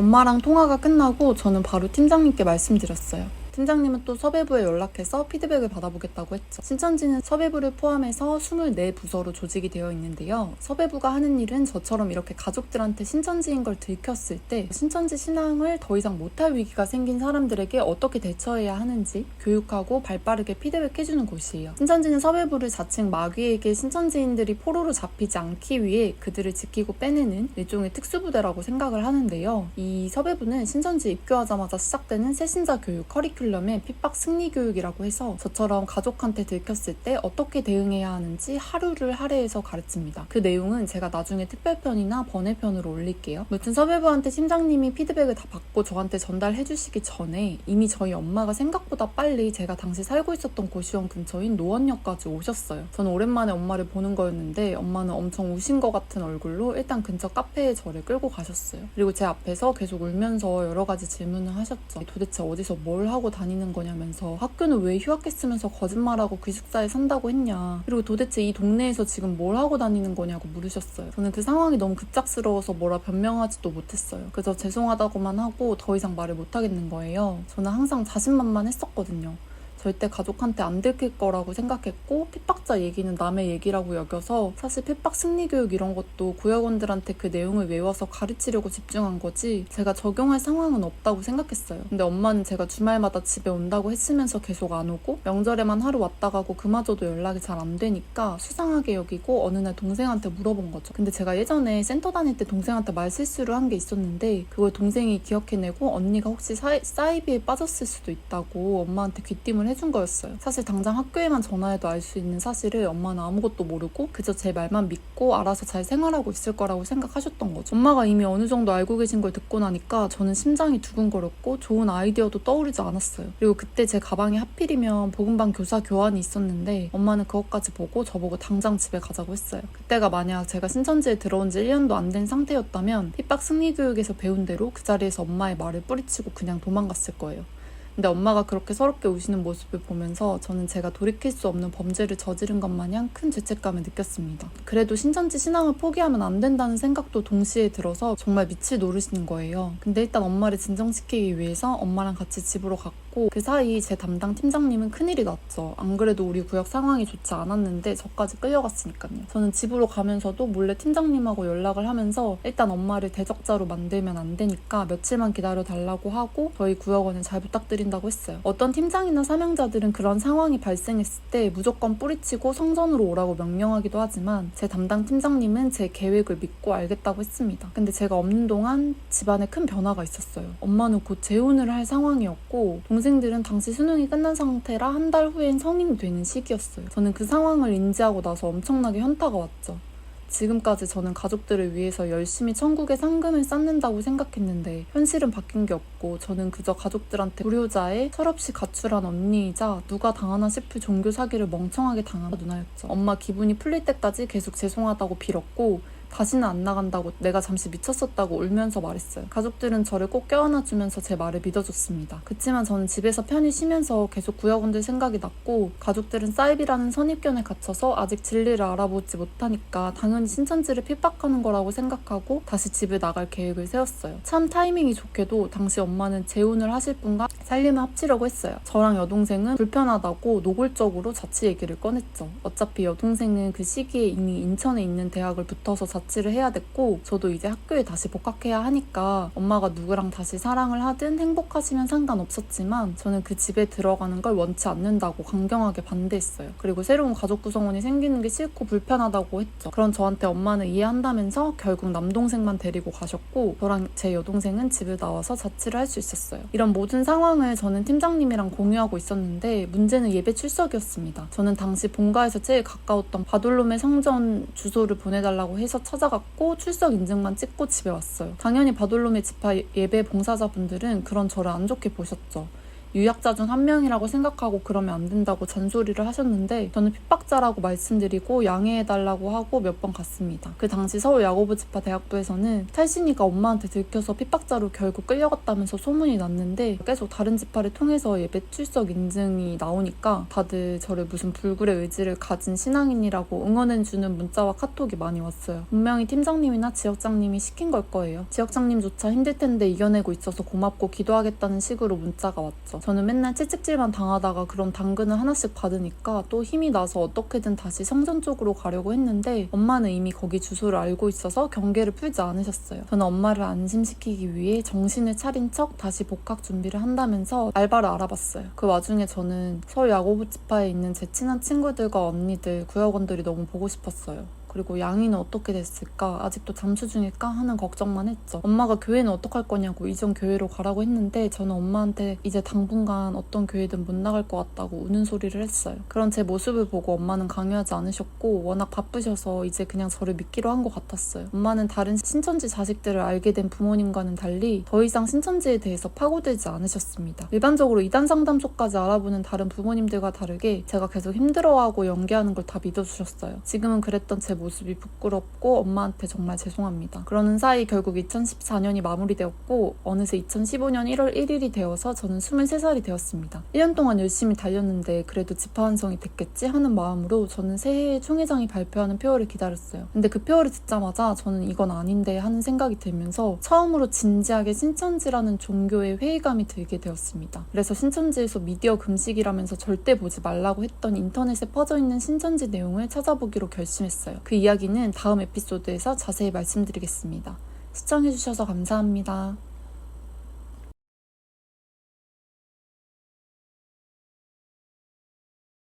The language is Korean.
엄마랑 통화가 끝나고 저는 바로 팀장님께 말씀드렸어요. 팀장님은 또 섭외부에 연락해서 피드백을 받아보겠다고 했죠. 신천지는 섭외부를 포함해서 24부서로 조직이 되어 있는데요. 섭외부가 하는 일은 저처럼 이렇게 가족들한테 신천지인 걸 들켰을 때 신천지 신앙을 더 이상 못할 위기가 생긴 사람들에게 어떻게 대처해야 하는지 교육하고 발빠르게 피드백해주는 곳이에요. 신천지는 섭외부를 자칭 마귀에게 신천지인들이 포로로 잡히지 않기 위해 그들을 지키고 빼내는 일종의 특수부대라고 생각을 하는데요. 이 섭외부는 신천지 입교하자마자 시작되는 새신자 교육 커리큘럼의 핍박 승리 교육이라고 해서 저처럼 가족한테 들켰을 때 어떻게 대응해야 하는지 하루를 할애해서 가르칩니다. 그 내용은 제가 나중에 특별편이나 번외편으로 올릴게요. 무튼 섭외부한테 팀장님이 피드백을 다 받고 저한테 전달해 주시기 전에 이미 저희 엄마가 생각보다 빨리 제가 당시 살고 있었던 고시원 근처인 노원역까지 오셨어요. 저는 오랜만에 엄마를 보는 거였는데 엄마는 엄청 우신 것 같은 얼굴로 일단 근처 카페에 저를 끌고 가셨어요. 그리고 제 앞에서 계속 울면서 여러 가지 질문을 하셨죠. 도대체 어디서 뭘 하고 다니는 거냐면서, 학교는 왜 휴학했으면서 거짓말하고 기숙사에 산다고 했냐, 그리고 도대체 이 동네에서 지금 뭘 하고 다니는 거냐고 물으셨어요. 저는 그 상황이 너무 급작스러워서 뭐라 변명하지도 못했어요. 그래서 죄송하다고만 하고 더 이상 말을 못하겠는 거예요. 저는 항상 자신만만했었거든요. 절대 가족한테 안 들킬 거라고 생각했고 핍박자 얘기는 남의 얘기라고 여겨서 사실 핍박 승리교육 이런 것도 구역원들한테 그 내용을 외워서 가르치려고 집중한 거지 제가 적용할 상황은 없다고 생각했어요. 근데 엄마는 제가 주말마다 집에 온다고 했으면서 계속 안 오고 명절에만 하루 왔다 가고 그마저도 연락이 잘 안 되니까 수상하게 여기고 어느 날 동생한테 물어본 거죠. 근데 제가 예전에 센터 다닐 때 동생한테 말 실수를 한 게 있었는데 그걸 동생이 기억해내고 언니가 혹시 사이비에 빠졌을 수도 있다고 엄마한테 귀띔을 해준 거였어요. 사실 당장 학교에만 전화해도 알 수 있는 사실을 엄마는 아무것도 모르고 그저 제 말만 믿고 알아서 잘 생활하고 있을 거라고 생각하셨던 거죠. 엄마가 이미 어느 정도 알고 계신 걸 듣고 나니까 저는 심장이 두근거렸고 좋은 아이디어도 떠오르지 않았어요. 그리고 그때 제 가방에 하필이면 복음반 교사 교환이 있었는데 엄마는 그것까지 보고 저보고 당장 집에 가자고 했어요. 그때가 만약 제가 신천지에 들어온 지 1년도 안 된 상태였다면 핍박 승리교육에서 배운 대로 그 자리에서 엄마의 말을 뿌리치고 그냥 도망갔을 거예요. 근데 엄마가 그렇게 서럽게 우시는 모습을 보면서 저는 제가 돌이킬 수 없는 범죄를 저지른 것 마냥 큰 죄책감을 느꼈습니다. 그래도 신천지 신앙을 포기하면 안 된다는 생각도 동시에 들어서 정말 미칠 노릇인 거예요. 근데 일단 엄마를 진정시키기 위해서 엄마랑 같이 집으로 갔고 그 사이 제 담당 팀장님은 큰일이 났죠. 안 그래도 우리 구역 상황이 좋지 않았는데 저까지 끌려갔으니까요. 저는 집으로 가면서도 몰래 팀장님하고 연락을 하면서 일단 엄마를 대적자로 만들면 안 되니까 며칠만 기다려달라고 하고 저희 구역원을 잘 부탁드린다고 했어요. 어떤 팀장이나 사명자들은 그런 상황이 발생했을 때 무조건 뿌리치고 성전으로 오라고 명령하기도 하지만 제 담당 팀장님은 제 계획을 믿고 알겠다고 했습니다. 근데 제가 없는 동안 집안에 큰 변화가 있었어요. 엄마는 곧 재혼을 할 상황이었고 동생들은 당시 수능이 끝난 상태라 한 달 후엔 성인이 되는 시기였어요. 저는 그 상황을 인지하고 나서 엄청나게 현타가 왔죠. 지금까지 저는 가족들을 위해서 열심히 천국에 상금을 쌓는다고 생각했는데 현실은 바뀐 게 없고 저는 그저 가족들한테 불효자의 철없이 가출한 언니이자 누가 당하나 싶을 종교 사기를 멍청하게 당한 누나였죠. 엄마 기분이 풀릴 때까지 계속 죄송하다고 빌었고 다시는 안 나간다고 내가 잠시 미쳤었다고 울면서 말했어요. 가족들은 저를 꼭 껴안아주면서 제 말을 믿어줬습니다. 그치만 저는 집에서 편히 쉬면서 계속 구역원들 생각이 났고 가족들은 사이비라는 선입견에 갇혀서 아직 진리를 알아보지 못하니까 당연히 신천지를 핍박하는 거라고 생각하고 다시 집을 나갈 계획을 세웠어요. 참 타이밍이 좋게도 당시 엄마는 재혼을 하실 분과 살림을 합치려고 했어요. 저랑 여동생은 불편하다고 노골적으로 자취 얘기를 꺼냈죠. 어차피 여동생은 그 시기에 이미 인천에 있는 대학을 붙어서 자취를 해야 됐고 저도 이제 학교에 다시 복학해야 하니까 엄마가 누구랑 다시 사랑을 하든 행복하시면 상관없었지만 저는 그 집에 들어가는 걸 원치 않는다고 강경하게 반대했어요. 그리고 새로운 가족 구성원이 생기는 게 싫고 불편하다고 했죠. 그런 저한테 엄마는 이해한다면서 결국 남동생만 데리고 가셨고 저랑 제 여동생은 집을 나와서 자취를 할 수 있었어요. 이런 모든 상황을 저는 팀장님이랑 공유하고 있었는데 문제는 예배 출석이었습니다. 저는 당시 본가에서 제일 가까웠던 바돌롬의 성전 주소를 보내달라고 해서 찾아갔고 출석 인증만 찍고 집에 왔어요. 당연히 바돌롬의 지파 예배 봉사자분들은 그런 저를 안 좋게 보셨죠. 유약자 중 한 명이라고 생각하고 그러면 안 된다고 잔소리를 하셨는데 저는 핍박자라고 말씀드리고 양해해달라고 하고 몇 번 갔습니다. 그 당시 서울 야고보 지파 대학부에서는 탈신이가 엄마한테 들켜서 핍박자로 결국 끌려갔다면서 소문이 났는데 계속 다른 지파를 통해서 예배 출석 인증이 나오니까 다들 저를 무슨 불굴의 의지를 가진 신앙인이라고 응원해주는 문자와 카톡이 많이 왔어요. 분명히 팀장님이나 지역장님이 시킨 걸 거예요. 지역장님조차 힘들 텐데 이겨내고 있어서 고맙고 기도하겠다는 식으로 문자가 왔죠. 저는 맨날 채찍질만 당하다가 그런 당근을 하나씩 받으니까 또 힘이 나서 어떻게든 다시 성전 쪽으로 가려고 했는데 엄마는 이미 거기 주소를 알고 있어서 경계를 풀지 않으셨어요. 저는 엄마를 안심시키기 위해 정신을 차린 척 다시 복학 준비를 한다면서 알바를 알아봤어요. 그 와중에 저는 서울 야고보 지파에 있는 제 친한 친구들과 언니들, 구역원들이 너무 보고 싶었어요. 그리고 양이는 어떻게 됐을까? 아직도 잠수 중일까? 하는 걱정만 했죠. 엄마가 교회는 어떡할 거냐고 이전 교회로 가라고 했는데 저는 엄마한테 이제 당분간 어떤 교회든 못 나갈 것 같다고 우는 소리를 했어요. 그런 제 모습을 보고 엄마는 강요하지 않으셨고 워낙 바쁘셔서 이제 그냥 저를 믿기로 한 것 같았어요. 엄마는 다른 신천지 자식들을 알게 된 부모님과는 달리 더 이상 신천지에 대해서 파고들지 않으셨습니다. 일반적으로 이단 상담소까지 알아보는 다른 부모님들과 다르게 제가 계속 힘들어하고 연기하는 걸 다 믿어주셨어요. 지금은 그랬던 제 모습이 부끄럽고 엄마한테 정말 죄송합니다. 그러는 사이 결국 2014년이 마무리되었고 어느새 2015년 1월 1일이 되어서 저는 23살이 되었습니다. 1년 동안 열심히 달렸는데 그래도 지파 완성이 됐겠지 하는 마음으로 저는 새해에 총회장이 발표하는 표어를 기다렸어요. 근데 그 표어를 듣자마자 저는 이건 아닌데 하는 생각이 들면서 처음으로 진지하게 신천지라는 종교에 회의감이 들게 되었습니다. 그래서 신천지에서 미디어 금식이라면서 절대 보지 말라고 했던 인터넷에 퍼져있는 신천지 내용을 찾아보기로 결심했어요. 그 이야기는 다음 에피소드에서 자세히 말씀드리겠습니다. 시청해주셔서 감사합니다.